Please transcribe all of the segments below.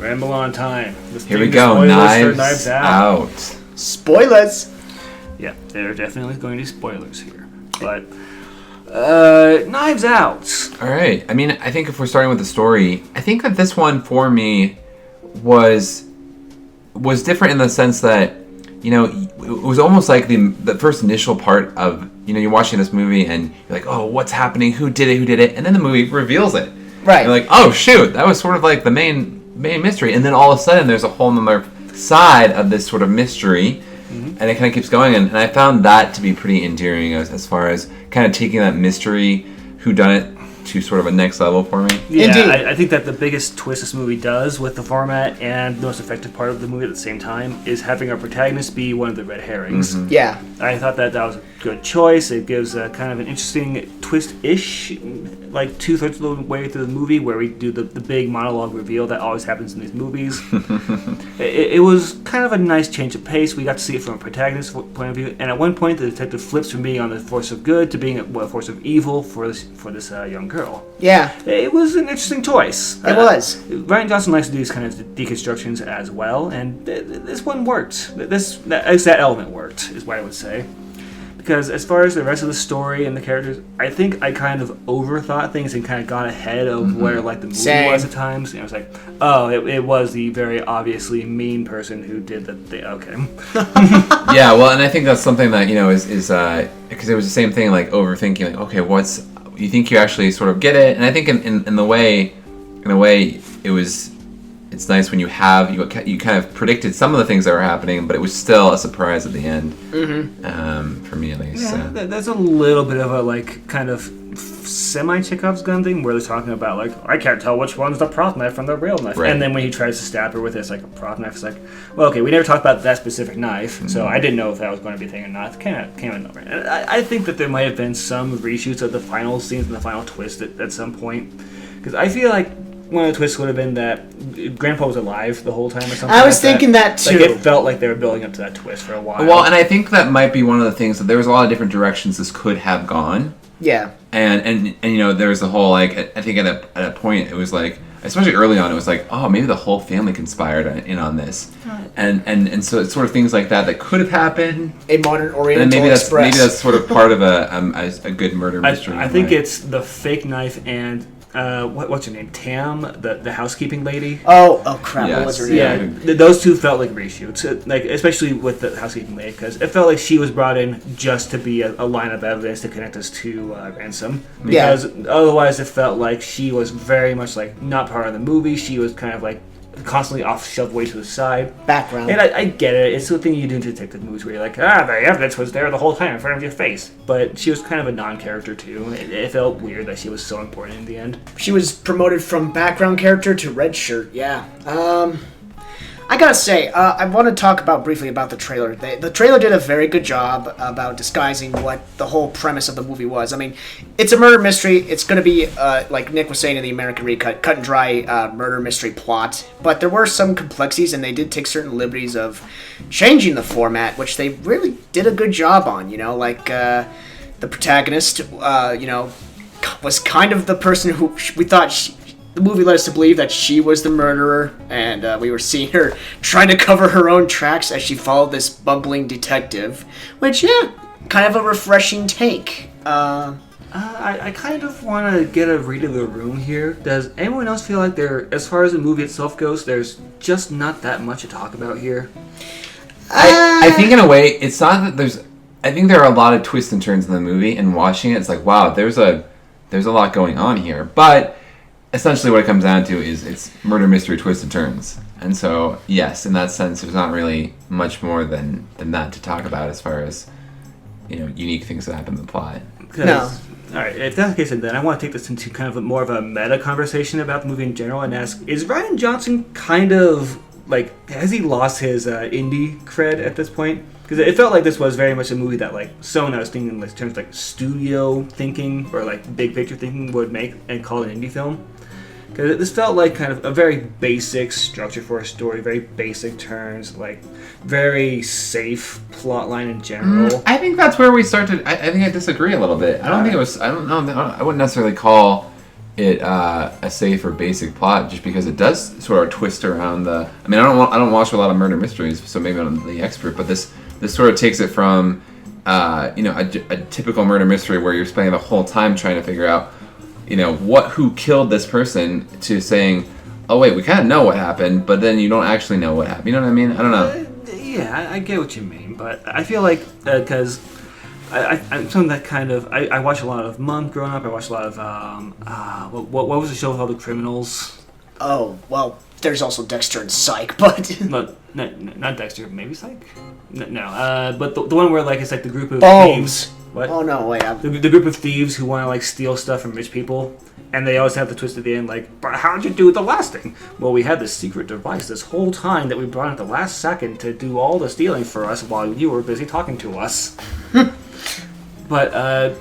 Ramble on time. Here we go. Knives Out. Spoilers. Yeah, there are definitely going to be spoilers here, but Knives Out. All right. I mean, I think if we're starting with the story, I think that this one for me was different in the sense that, you know, it was almost like the first initial part of, you know, you're watching this movie and you're like, oh, what's happening? Who did it? And then the movie reveals it. Right. You're like, oh, shoot, that was sort of like the main mystery. And then all of a sudden there's a whole other side of this sort of mystery. And it kind of keeps going. And I found that to be pretty endearing as far as kind of taking that mystery whodunit to sort of a next level for me. Yeah, I think that the biggest twist this movie does with the format and the most effective part of the movie at the same time is having our protagonist be one of the red herrings. Mm-hmm. Yeah. I thought that was a good choice. It gives a kind of an interesting twist-ish, like 2/3 of the way through the movie, where we do the big monologue reveal that always happens in these movies. it was kind of a nice change of pace. We got to see it from a protagonist's point of view, and at one point the detective flips from being on the force of good to being a force of evil for this young girl. Yeah. It was an interesting choice. It was. Rian Johnson likes to do these kind of deconstructions as well, and this one worked. That element worked, is what I would say. Because as far as the rest of the story and the characters, I think I kind of overthought things and kind of got ahead of where like the movie was at times. And I was like, oh, it was the very obviously mean person who did the thing. Okay. Yeah, well, and I think that's something that, you know, is because it was the same thing, like overthinking, like, okay, you think you actually sort of get it, and I think in a way it's nice when you kind of predicted some of the things that were happening, but it was still a surprise at the end. For me at least. Yeah, that's a little bit of a like kind of semi-Chekhov's gun thing where they're talking about like, I can't tell which one's the prop knife from the real knife, and then when he tries to stab her with it, it's like a prop knife. It's like, well, okay, we never talked about that specific knife, so I didn't know if that was going to be a thing or not. Came out over. And I think that there might have been some reshoots of the final scenes and the final twist at some point, because I feel like one of the twists would have been that Grandpa was alive the whole time or something. I was thinking that too. Like, it felt like they were building up to that twist for a while. Well, and I think that might be one of the things that there was a lot of different directions this could have gone. Yeah. And you know, there was the whole, like, I think at a point it was like, especially early on, it was like, oh, maybe the whole family conspired in on this. And so it's sort of things like that could have happened. A modern Oriental Express. Maybe that's sort of part of a good murder mystery. I think it's the fake knife and what's her name? Tam, the housekeeping lady. Oh crap! Yes. What was her name? Yeah, those two felt like reshoots, like especially with the housekeeping lady, because it felt like she was brought in just to be a line of evidence to connect us to Ransom. Because otherwise, it felt like she was very much like not part of the movie. She was kind of like constantly shoved way to the side. Background. And I get it. It's the thing you do in detective movies where you're like, the evidence was there the whole time in front of your face. But she was kind of a non-character too. It felt weird that she was so important in the end. She was promoted from background character to red shirt. Yeah. I gotta say, I want to talk briefly about the trailer. The trailer did a very good job about disguising what the whole premise of the movie was. I mean, it's a murder mystery. It's going to be, like Nick was saying in the American recut, cut and dry murder mystery plot. But there were some complexities, and they did take certain liberties of changing the format, which they really did a good job on. You know, like the protagonist, was kind of the person who we thought the movie led us to believe that she was the murderer, and we were seeing her trying to cover her own tracks as she followed this bumbling detective, which, kind of a refreshing take. I kind of want to get a read of the room here. Does anyone else feel like as far as the movie itself goes, there's just not that much to talk about here? I think in a way, it's not that I think there are a lot of twists and turns in the movie, and watching it, it's like, wow, there's a lot going on here, but essentially what it comes down to is it's murder mystery twists and turns. And so, yes, in that sense, there's not really much more than that to talk about as far as, unique things that happen in the plot. No. Alright, if that's the case, then I want to take this into kind of more of a meta conversation about the movie in general and ask, is Rian Johnson kind of, like, has he lost his indie cred at this point? Because it felt like this was very much a movie that, like, someone I was thinking in terms of, like, studio thinking or, like, big picture thinking would make and call it an indie film. Because this felt like kind of a very basic structure for a story, very basic turns, like very safe plot line in general. I think that's where we start to. I think I disagree a little bit. I don't think it was. I don't know. I wouldn't necessarily call it a safe or basic plot, just because it does sort of twist around the. I mean, I don't watch a lot of murder mysteries, so maybe I'm the expert, but this sort of takes it from a typical murder mystery where you're spending the whole time trying to figure out, who killed this person, to saying, oh wait, we kind of know what happened, but then you don't actually know what happened. You know what I mean? I don't know. Yeah, I get what you mean, but I feel like because I'm something that kind of I watched a lot of Monk growing up. I watched a lot of what was the show called, The Criminals? Oh well, there's also Dexter and Psych, but not Dexter, maybe Psych. No, but the one where it's like the group of Bones. thieves. What? Oh no, wait. The group of thieves who want to steal stuff from rich people. And they always have the twist at the end, but how'd you do the last thing? Well, we had this secret device this whole time that we brought at the last second to do all the stealing for us while you were busy talking to us. But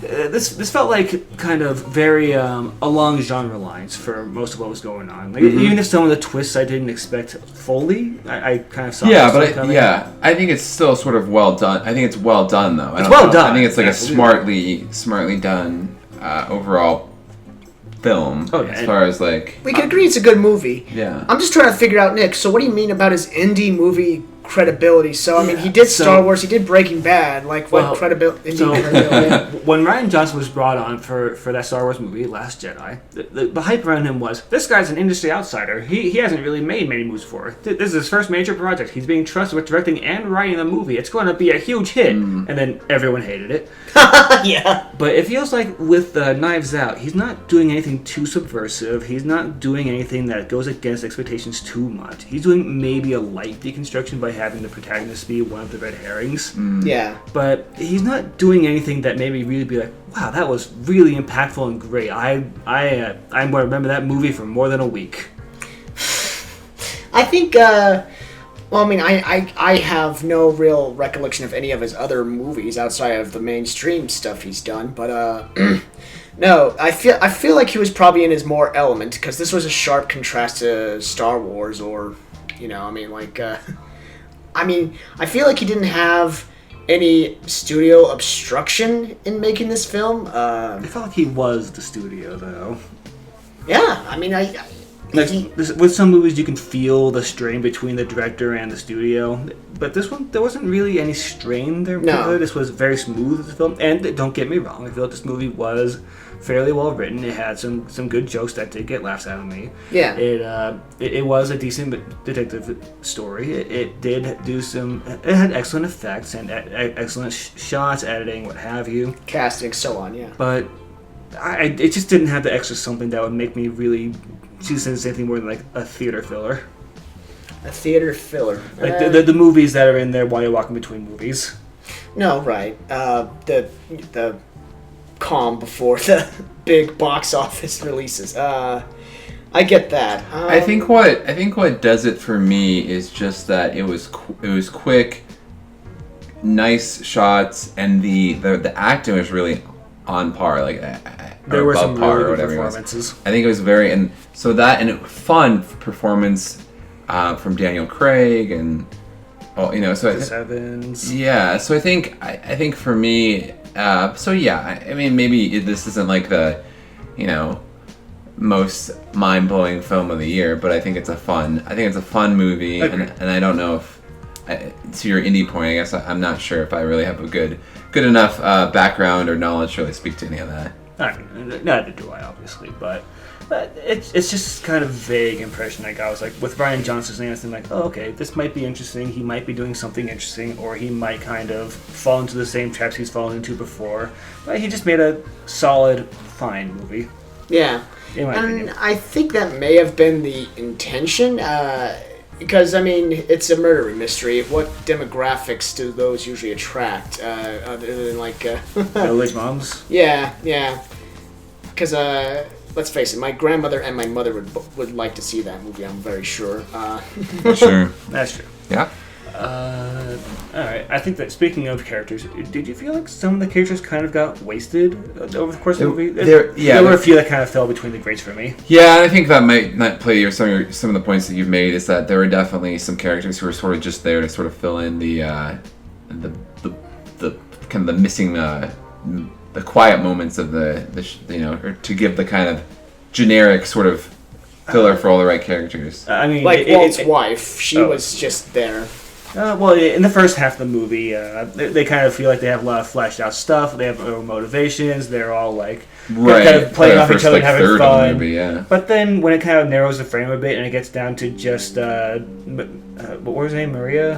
this felt like kind of very along genre lines for most of what was going on. Even if some of the twists I didn't expect fully, I kind of saw. Yeah, but I think it's still sort of well done. I think it's well done though. It's well done. I think it's like a smartly done overall film. Oh, yeah. As far as we can agree it's a good movie. Yeah. I'm just trying to figure out, Nick, so what do you mean about his indie movie credibility? So, I mean, he did Star Wars, he did Breaking Bad, what credibility? When Rian Johnson was brought on for that Star Wars movie, Last Jedi, the hype around him was, this guy's an industry outsider. He hasn't really made many movies before. This is his first major project. He's being trusted with directing and writing the movie. It's going to be a huge hit. And then everyone hated it. Yeah. But it feels like with Knives Out, he's not doing anything too subversive. He's not doing anything that goes against expectations too much. He's doing maybe a light deconstruction by having the protagonist be one of the red herrings. Yeah. But he's not doing anything that made me really be like, wow, that was really impactful and great. I'm going to remember that movie for more than a week. I think, I have no real recollection of any of his other movies outside of the mainstream stuff he's done, but, no, I feel like he was probably in his more element, because this was a sharp contrast to Star Wars, or, I feel like he didn't have any studio obstruction in making this film. I felt like he was the studio, though. Yeah, with some movies, you can feel the strain between the director and the studio. But this one, there wasn't really any strain there. No. This was very smooth as a film. And don't get me wrong, I feel like this movie was fairly well written. It had some good jokes that did get laughs out of me. Yeah. It was a decent detective story. It did do it had excellent effects and excellent shots, editing, what have you. Casting, so on, yeah. But it just didn't have the extra something that would make me really choose anything more than a theater filler. A theater filler. The movies that are in there while you're walking between movies. No, right. The calm before the big box office releases. I get that. I think what does it for me is just that it was quick, nice shots, and the acting was really on par, there were some par, really or good whatever performances. I think it was fun performance from Daniel Craig and Chris Evans. Yeah, so I think for me, maybe this isn't the most mind-blowing film of the year, but I think it's a fun movie, and I don't know if to your indie point, I guess I'm not sure if I really have a good enough background or knowledge to really speak to any of that. Neither do I, obviously, but it's just kind of vague impression I got. I was with Rian Johnson's name, I was okay, this might be interesting. He might be doing something interesting, or he might kind of fall into the same traps he's fallen into before. But he just made a solid, fine movie. Yeah, in my opinion. I think that may have been the intention. Because, it's a murder mystery. What demographics do those usually attract? Other than, Village moms? Yeah. Because, let's face it, my grandmother and my mother would like to see that movie, I'm very sure. Sure. That's true. Yeah. Alright, I think that speaking of characters, did you feel like some of the characters kind of got wasted over the course of the movie? There were a few that kind of fell between the grades for me. Yeah, I think that might not play some of the points that you've made, is that there were definitely some characters who were sort of just there to sort of fill in the kind of the missing the quiet moments of or to give the kind of generic sort of filler for all the right characters. I mean, Like Walt's wife, she was just there. Well, in the first half of the movie, they kind of feel like they have a lot of fleshed out stuff. They have their own motivations. They're all like kind of playing off each other and having fun. Movie, yeah. But then when it kind of narrows the frame a bit and it gets down to just what was her name?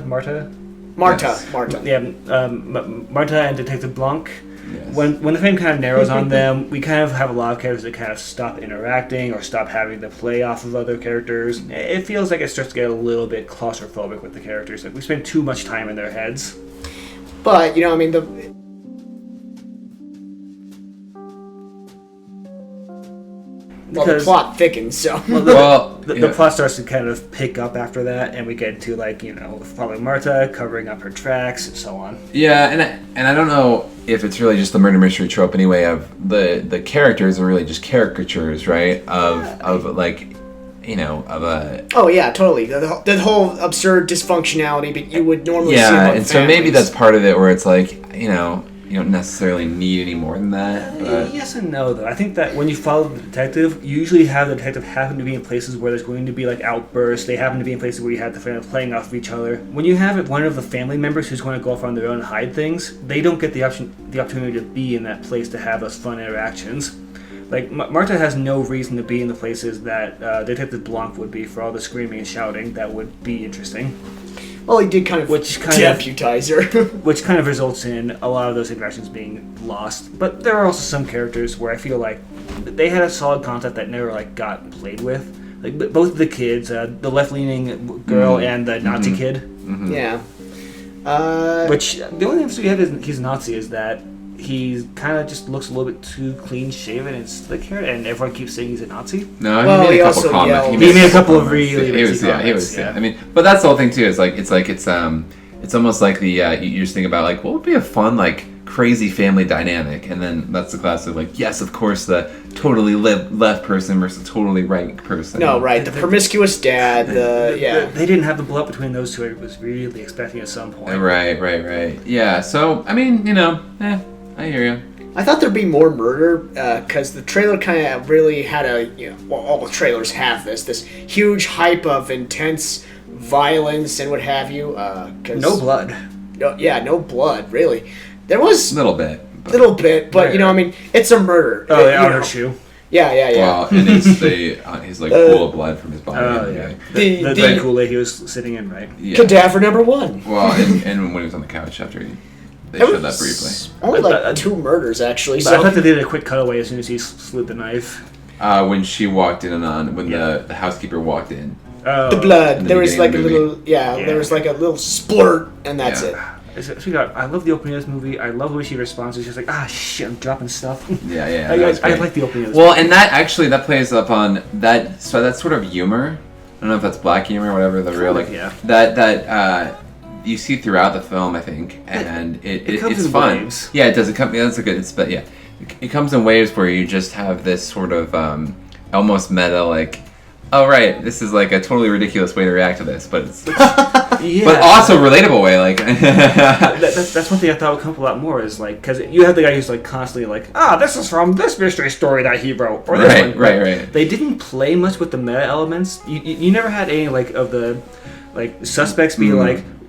Marta. Yes. Marta. Yeah, Marta and Detective Blanc. Yes. When the frame kind of narrows on them, we kind of have a lot of characters that kind of stop interacting or stop having to play off of other characters. It feels like it starts to get a little bit claustrophobic with the characters. Like we spend too much time in their heads. But I mean the plot thickens, so the plot starts to kind of pick up after that, and we get to following Marta, covering up her tracks, and so on. Yeah, and I don't know if it's really just the murder mystery trope anyway. Of the characters are really just caricatures, right? Of a. Oh yeah, totally. The whole absurd dysfunctionality, but you would normally see yeah, among and so families. maybe that's part of it, where it's like you don't necessarily need any more than that. But Yes and no, though. I think that when you follow the detective, you usually have the detective happen to be in places where there's going to be outbursts. They happen to be in places where you have the family playing off of each other. When you have one of the family members who's going to go off on their own and hide things, they don't get the opportunity to be in that place to have those fun interactions. Like Marta has no reason to be in the places that Detective Blanc would be for all the screaming and shouting. That would be interesting. Well, he did kind of deputize her. Which kind of results in a lot of those interactions being lost. But there are also some characters where I feel like they had a solid concept that never got played with. Like both of the kids, the left-leaning girl and the Nazi kid. Mm-hmm. Yeah. Which the only difference we have is he's Nazi is that he kind of just looks a little bit too clean-shaven and slick hair, and everyone keeps saying he's a Nazi. No, well, he made a couple also comments. yelled. He made a couple of really comments. He was. yeah. I mean, but that's the whole thing too. It's almost like the you just think about what would be a fun crazy family dynamic, and then that's the classic yes, of course, the totally left person versus totally right person. No, right, the promiscuous dad. They didn't have the blow up between those two. I was really expecting at some point. Right. Yeah. So I mean, I hear you. I thought there'd be more murder because the trailer kind of really had all the trailers have this huge hype of intense violence and what have you. No blood. No blood, really. There was a little bit, but it's a murder. Oh, yeah, on her shoe. Yeah. Well, and it's he's pool of blood from his body. Oh, yeah. The Kool-Aid he was sitting in, right? Yeah. Cadaver number 1. Well, and when he was on the couch after they showed that briefly. Only 2 murders, actually. So I thought they did a quick cutaway as soon as he slid the knife. When she walked in the housekeeper walked in. The blood. There was a little, there was a little splurt, and that's it. I love the opening of this movie. I love the way she responds. She's just like, shit, I'm dropping stuff. Yeah. I like the opening of this movie. movie. And that plays up on that. So that sort of humor. I don't know if that's black humor or whatever. The real that you see throughout the film, I think, and it's fun. Waves. Yeah, it does. It comes in waves where you just have this sort of almost meta oh right, this is a totally ridiculous way to react to this, but it's but also relatable way. That's one thing I thought would come up a lot more is because you have the guy who's constantly this is from this mystery story that he wrote or this one. Right. They didn't play much with the meta elements. You never had any of the suspects be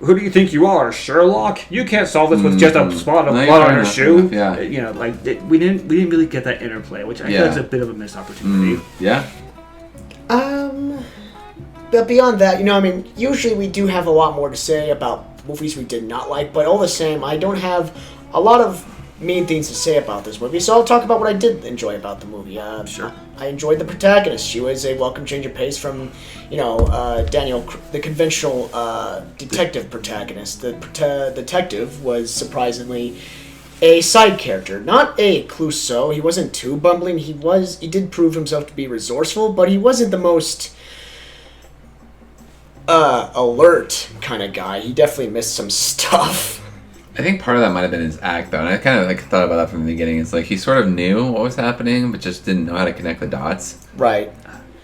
who do you think you are, Sherlock? You can't solve this with just a spot of blood on your shoe. Yeah. We didn't really get that interplay, which I feel is a bit of a missed opportunity. Yeah. But beyond that, usually we do have a lot more to say about movies we did not like, but all the same, I don't have a lot of mean things to say about this movie, so I'll talk about what I did enjoy about the movie. Sure. I enjoyed the protagonist. She was a welcome change of pace from, Daniel, the conventional detective protagonist. The detective was surprisingly a side character, not a Clouseau. He wasn't too bumbling. He did prove himself to be resourceful, but he wasn't the most alert kind of guy. He definitely missed some stuff. I think part of that might have been his act, though, and I kind of thought about that from the beginning. It's he sort of knew what was happening, but just didn't know how to connect the dots. Right.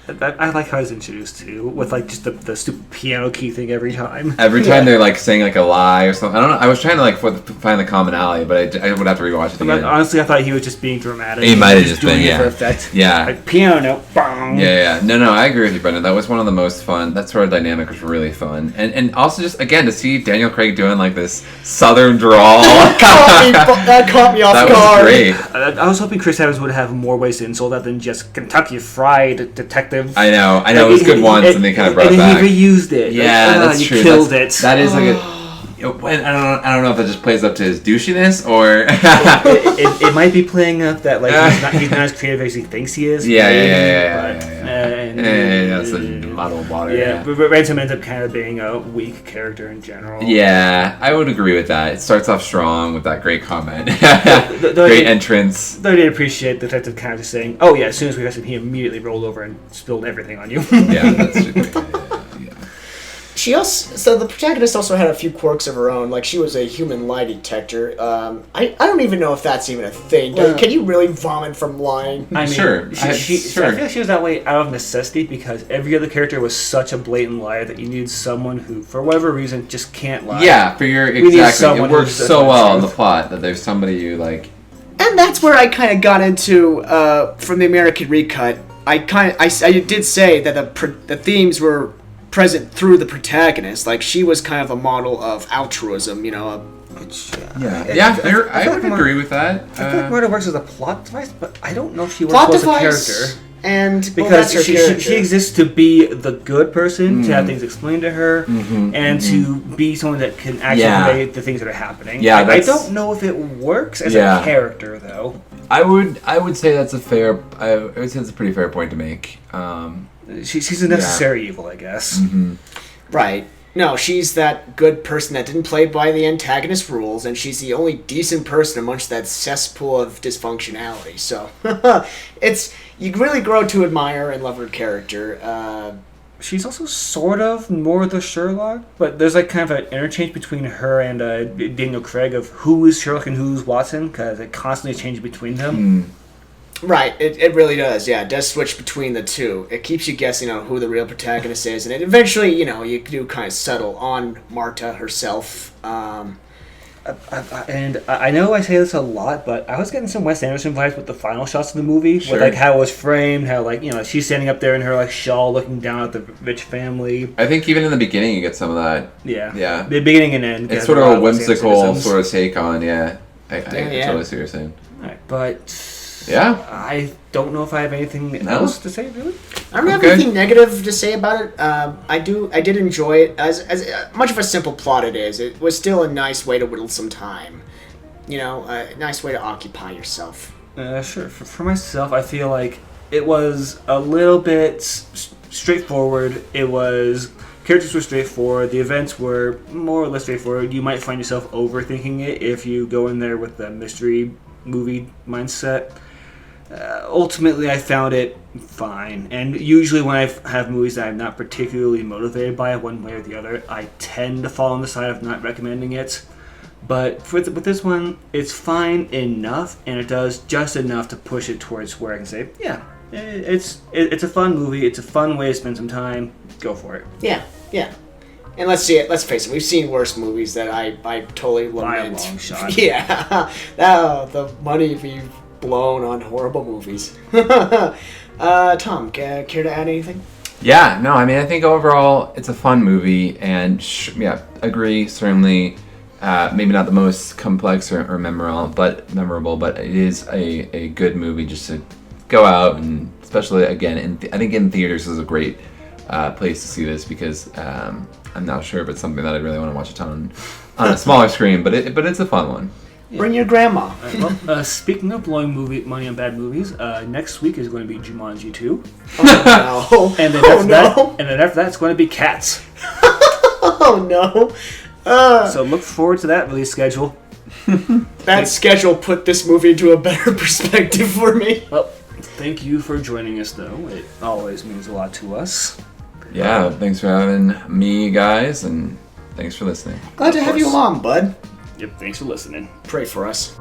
I like how he's introduced too, with like just the stupid piano key thing every time. Every time they're like saying like a lie or something. I don't know. I was trying to like find the commonality, but I would have to rewatch it again. Honestly, I thought he was just being dramatic. He might have just been, doing it yeah. for effect. Yeah. Like piano note, bang. Yeah. No, I agree with you, Brendan. That was one of the most fun. That sort of dynamic was really fun, and also just again to see Daniel Craig doing like this southern drawl. That caught me off That guard. was great. I was hoping Chris Evans would have more ways to insult that than just Kentucky Fried Detective. I know. It was good once, and they kind of brought it back. And he reused it. Yeah, that's you true. Killed it. That is like a. I don't know if that just plays up to his douchiness or. it might be playing up that like he's not as creative as he thinks he is. Yeah. That's a bottle of water. Yeah, but Ransom ends up kind of being a weak character in general. Yeah, I would agree with that. It starts off strong with that great comment. Though Great entrance. Though I did appreciate the detective kind of just saying, "Oh yeah," as soon as we got him, he immediately rolled over and spilled everything on you. Yeah, that's true. She also, so the protagonist also had a few quirks of her own. Like she was a human lie detector. I don't even know if that's even a thing. Can you really vomit from lying? I mean, sure. I feel like she was that way out of necessity because every other character was such a blatant liar that you need someone who, for whatever reason, just can't lie. Yeah, exactly. It works so well in the truth. plot that there's somebody you like. And that's where I kind of got into from the American recut. I did say that the themes were present through the protagonist. Like she was kind of a model of altruism, you know. I would agree with that. I feel like Murder works as a plot device, but I don't know if she works Plot well as a device, character. and Because that's her character. she exists to be the good person, to have things explained to her, and to be someone that can actually convey the things that are happening. Yeah, I don't know if it works as a character, though. I would say that's a fair. I would say that's a pretty fair point to make. She's a necessary evil, I guess. Right. No, she's that good person that didn't play by the antagonist rules, and she's the only decent person amongst that cesspool of dysfunctionality. So, you really grow to admire and love her character. She's also sort of more the Sherlock, but there's like kind of an interchange between her and Daniel Craig of who is Sherlock and who's Watson, because it constantly changes between them. Right, it really does. Yeah, it does switch between the two. It keeps you guessing on who the real protagonist is, and it eventually, you do kind of settle on Marta herself. And I know I say this a lot, but I was getting some Wes Anderson vibes with the final shots of the movie, with like how it was framed, how like she's standing up there in her like shawl, looking down at the rich family. I think even in the beginning you get some of that. Yeah. The beginning and end. It's sort of a whimsical sort of take on. I totally see what you're saying. All right, but. Yeah. I don't know if I have anything else to say, really. I don't have anything negative to say about it. I did enjoy it. As much of a simple plot it is, it was still a nice way to whittle some time. A nice way to occupy yourself. Sure. For myself, I feel like it was a little bit straightforward. Characters were straightforward. The events were more or less straightforward. You might find yourself overthinking it if you go in there with the mystery movie mindset. Ultimately, I found it fine. And usually when I have movies that I'm not particularly motivated by one way or the other, I tend to fall on the side of not recommending it. But with this one, it's fine enough, and it does just enough to push it towards where I can say, yeah, it's a fun movie. It's a fun way to spend some time. Go for it. Yeah. And let's face it, we've seen worse movies that I totally lament. By a long shot. Yeah. The money we've blown on horrible movies. Tom, care to add anything? Yeah, no, I mean, I think overall it's a fun movie, and agree, certainly, maybe not the most complex or memorable, but it is a good movie just to go out, and especially, again, I think in theaters is a great place to see this, because I'm not sure if it's something that I really want to watch a ton on a smaller screen, but it's a fun one. Yeah. Bring your grandma. Speaking of blowing money on bad movies, next week is going to be Jumanji 2. Oh no! And then after that, it's going to be Cats. Oh no! So look forward to that release schedule. That schedule put this movie into a better perspective for me. Well, thank you for joining us, though. It always means a lot to us. Yeah, thanks for having me, guys, and thanks for listening. Glad to have you along, bud. Yep, thanks for listening. Pray for us.